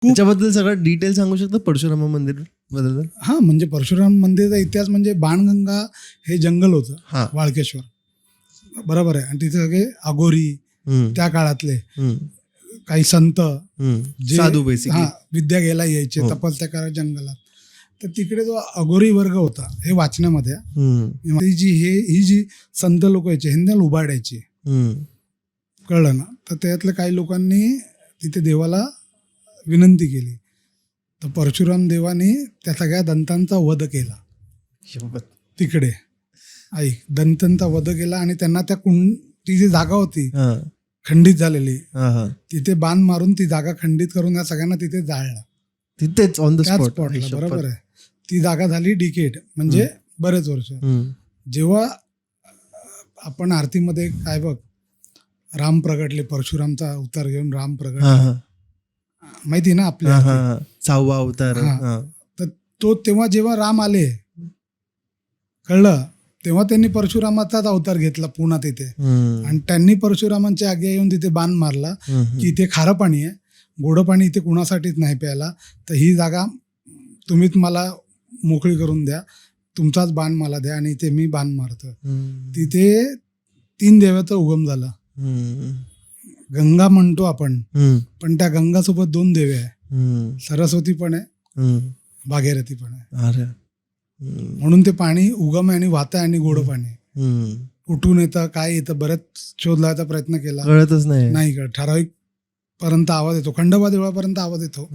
त्याच्याबद्दल सगळं डिटेल सांगू शकता परशुराम मंदिर बद्दल? हा, म्हणजे परशुराम मंदिरचा इतिहास म्हणजे बाणगंगा हे जंगल होतं हा. वाळकेश्वर, बरोबर आहे. आणि तिथे सगळे अघोरी त्या काळातले काही संत जे साधू बेसिकली विद्या घ्यायला यायचे, तपस्या करायला जंगलात. तर तिकडे जो अघोरी वर्ग होता हे वाचण्यामध्ये ही जी संत लोक यायचे ह्यांना लुबाडायची, कळलं ना. तर त्यातल्या काही लोकांनी तिथे देवाला विनंती केली, तर परशुराम देवाने त्या सगळ्या दंतांचा वध केला तिकडे. ऐक, दंतांचा वध केला आणि त्यांना त्या ती जी जागा होती खंडित झालेली, तिथे बाण मारून ती जागा खंडित करून या सगळ्यांना तिथे जाळला, तिथेच ऑन द त्याच स्पॉट. स्पॉटला, बरोबर आहे. ती जागा झाली डिकेट, म्हणजे बरेच वर्ष. जेव्हा आपण आरतीमध्ये काय बघ, राम प्रगटले, परशुरामचा अवतार घेऊन राम प्रगट, माहिती ना आपल्या 6वा अवतार. तर तो तेव्हा जेव्हा राम आले, कळलं, तेव्हा त्यांनी परशुरामाचाच अवतार घेतला पुन्हा तिथे. आणि त्यांनी परशुरामांची आज्ञा येऊन तिथे बाण मारला की इथे खारं पाणी आहे, गोडं पाणी इथे कुणासाठीच नाही प्यायला, तर ही जागा तुम्हीच मला मोकळी करून द्या, तुमचाच बाण मला द्या आणि इथे मी बाण मारतो. तिथे 3 देवाचा उगम झाला. गंगा म्हणतो आपण, पण त्या गंगासोबत 2 देवे आहे, सरस्वती पण आहे, भागीरथी पण आहे. म्हणून ते पाणी उगम आहे आणि वाहत आहे आणि गोड पाणी. कुठून येतं, काय येतं, बरेच शोध लावायचा प्रयत्न केला, कळतच नाही. ठराविक पर्यंत आवाज येतो, खंडोबा देवळापर्यंत आवाज येतो.